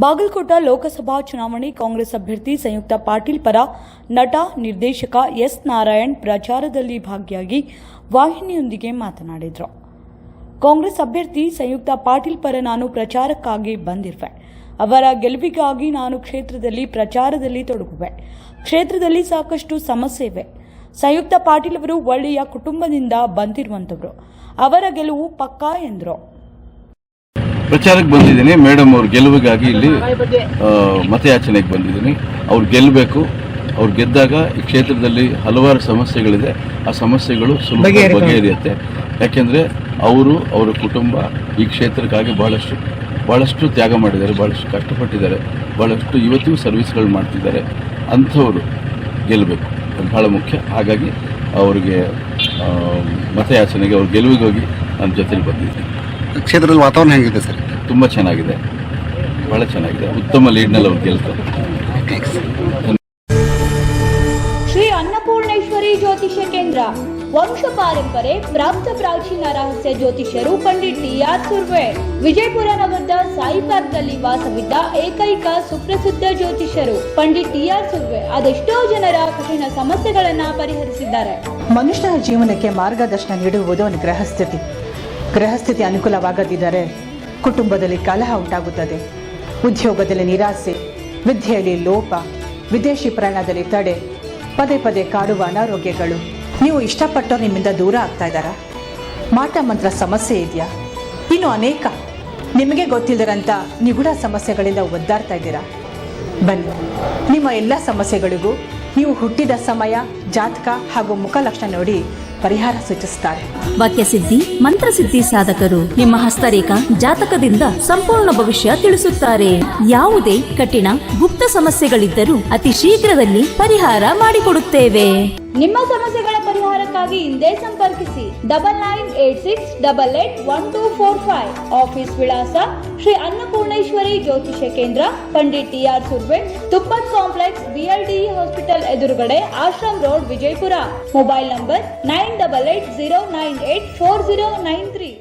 ಬಾಗಲಕೋಟ ಲೋಕಸಭಾ ಚುನಾವಣೆ ಕಾಂಗ್ರೆಸ್ ಅಭ್ಯರ್ಥಿ ಸಂಯುಕ್ತ ಪಾಟೀಲ್ ಪರ ನಟ ನಿರ್ದೇಶಕ ಎಸ್ ನಾರಾಯಣ್ ಪ್ರಚಾರದಲ್ಲಿ ಭಾಗಿಯಾಗಿ ವಾಹಿನಿಯೊಂದಿಗೆ ಮಾತನಾಡಿದರು. ಕಾಂಗ್ರೆಸ್ ಅಭ್ಯರ್ಥಿ ಸಂಯುಕ್ತ ಪಾಟೀಲ್ ಪರ ನಾನು ಪ್ರಚಾರಕ್ಕಾಗಿ ಬಂದಿರುವೆ. ಅವರ ಗೆಲುವಿಗಾಗಿ ನಾನು ಕ್ಷೇತ್ರದಲ್ಲಿ ಪ್ರಚಾರದಲ್ಲಿ ತೊಡಗುವೆ. ಕ್ಷೇತ್ರದಲ್ಲಿ ಸಾಕಷ್ಟು ಸಮಸ್ಯೆ ಇವೆ. ಸಂಯುಕ್ತ ಪಾಟೀಲ್ ಅವರು ಒಳ್ಳೆಯ ಕುಟುಂಬದಿಂದ ಬಂದಿರುವಂತವರು. ಅವರ ಗೆಲುವು ಪಕ್ಕಾ ಎಂದರು. ಪ್ರಚಾರಕ್ಕೆ ಬಂದಿದ್ದೀನಿ. ಮೇಡಮ್ ಅವ್ರ ಗೆಲುವಿಗಾಗಿ ಇಲ್ಲಿ ಮತಯಾಚನೆಗೆ ಬಂದಿದ್ದೀನಿ. ಅವ್ರು ಗೆಲ್ಲಬೇಕು. ಅವ್ರು ಗೆದ್ದಾಗ ಈ ಕ್ಷೇತ್ರದಲ್ಲಿ ಹಲವಾರು ಸಮಸ್ಯೆಗಳಿದೆ. ಆ ಸಮಸ್ಯೆಗಳು ಸುಲಭ ಬಗೆಹರಿಯುತ್ತೆ. ಯಾಕೆಂದರೆ ಅವರು ಅವರ ಕುಟುಂಬ ಈ ಕ್ಷೇತ್ರಕ್ಕಾಗಿ ಭಾಳಷ್ಟು ತ್ಯಾಗ ಮಾಡಿದ್ದಾರೆ, ಭಾಳಷ್ಟು ಕಷ್ಟಪಟ್ಟಿದ್ದಾರೆ, ಭಾಳಷ್ಟು ಇವತ್ತಿಗೂ ಸರ್ವಿಸ್ಗಳು ಮಾಡ್ತಿದ್ದಾರೆ. ಅಂಥವರು ಗೆಲ್ಲಬೇಕು, ಅದು ಭಾಳ ಮುಖ್ಯ. ಹಾಗಾಗಿ ಅವರಿಗೆ ಮತಯಾಚನೆಗೆ ಅವ್ರ ಗೆಲುವಿಗಾಗಿ ನನ್ನ ಜೊತೆಲಿ ಬಂದಿದ್ದೀನಿ. ಕ್ಷೇತ್ರದಲ್ಲಿ ವಾತಾವರಣ ಹೇಗಿದೆ ಸರ್? ತುಂಬ ಚೆನ್ನಾಗಿದೆ, ಭಾಳ ಚೆನ್ನಾಗಿದೆ. ಉತ್ತಮ ಲೀಡ್ನಲ್ಲಿ ಅವ್ರು ಗೆಲ್ತಾರೆ. ಶ್ರೀ ಅನ್ನಪೂರ್ಣೇಶ್ವರಿ ಜ್ಯೋತಿಷ್ಯ ಕೇಂದ್ರ ವಂಶ ಪಾರಂಪರೆ ಪ್ರಾಪ್ತ ಪ್ರಾಚೀನ ರಹಸ್ಯ ಜ್ಯೋತಿಷ್ಯರು ಪಂಡಿತ್ ಟಿ.ಆರ್. ಸುರ್ವೆ ವಿಜಯಪುರ ನಗರದ ಸಾಯಿ ಪಾರ್ಕ್ನಲ್ಲಿ ವಾಸವಿದ್ದ ಏಕೈಕ ಸುಪ್ರಸಿದ್ಧ ಜ್ಯೋತಿಷ್ಯರು ಪಂಡಿತ್ ಟಿ.ಆರ್. ಸುರ್ವೆ ಅದೆಷ್ಟೋ ಜನರ ಕಠಿಣ ಸಮಸ್ಯೆಗಳನ್ನ ಪರಿಹರಿಸಿದ್ದಾರೆ. ಮನುಷ್ಯನ ಜೀವನಕ್ಕೆ ಮಾರ್ಗದರ್ಶನ ನೀಡುವುದು ಒಂದು ಗ್ರಹಸ್ಥಿತಿ ಅನುಕೂಲವಾಗದಿದ್ದರೆ ಕುಟುಂಬದಲ್ಲಿ ಕಲಹ ಉಂಟಾಗುತ್ತದೆ. ಉದ್ಯೋಗದಲ್ಲಿ ನಿರಾಸೆ, ವಿದ್ಯೆಯಲ್ಲಿ ಲೋಪ, ವಿದೇಶಿ ಪ್ರಯಾಣದಲ್ಲಿ ತಡೆ, ಪದೇ ಪದೇ ಕಾಡುವ ಅನಾರೋಗ್ಯಗಳು. ನೀವು ಇಷ್ಟಪಟ್ಟವ್ರು ನಿಮ್ಮಿಂದ ದೂರ ಆಗ್ತಾ ಇದ್ದಾರಾ? ಮಾಟ ಮಂತ್ರ ಸಮಸ್ಯೆ ಇದೆಯಾ? ಇನ್ನು ಅನೇಕ ನಿಮಗೆ ಗೊತ್ತಿಲ್ಲದಂಥ ನಿಗೂಢ ಸಮಸ್ಯೆಗಳಿಂದ ಒದ್ದಾಡ್ತಾ ಇದ್ದೀರಾ? ಬನ್ನಿ, ನಿಮ್ಮ ಎಲ್ಲ ಸಮಸ್ಯೆಗಳಿಗೂ ನೀವು ಹುಟ್ಟಿದ ಸಮಯ, ಜಾತಕ ಹಾಗೂ ಮುಖಲಕ್ಷಣ ನೋಡಿ ಪರಿಹಾರ ಸೂಚಿಸುತ್ತಾರೆ. ವಾಕ್ಯಸಿದ್ಧಿ, ಮಂತ್ರಸಿದ್ಧಿ ಸಾಧಕರು ನಿಮ್ಮ ಹಸ್ತರೇಖಾ ಜಾತಕದಿಂದ ಸಂಪೂರ್ಣ ಭವಿಷ್ಯ ತಿಳಿಸುತ್ತಾರೆ. ಯಾವುದೇ ಕಠಿಣ ಗುಪ್ತ ಸಮಸ್ಯೆಗಳಿದ್ದರೂ ಅತಿ ಶೀಘ್ರದಲ್ಲಿ ಪರಿಹಾರ ಮಾಡಿಕೊಡುತ್ತೇವೆ. ನಿಮ್ಮ ಸಮಸ್ಯೆಗಳ ಪರಿಹಾರಕ್ಕಾಗಿ ಹಿಂದೆ ಸಂಪರ್ಕಿಸಿ 9986881245. ಆಫೀಸ್ ವಿಳಾಸ ಶ್ರೀ ಅನ್ನಪೂರ್ಣೇಶ್ವರಿ ಜ್ಯೋತಿಷ್ಯ ಕೇಂದ್ರ, Pandit T R. Surve, Tuppat complex, BLDE hospital ಎದುರುಗಡೆ, Ashram road, Vijayapura. Mobile number 9880984093.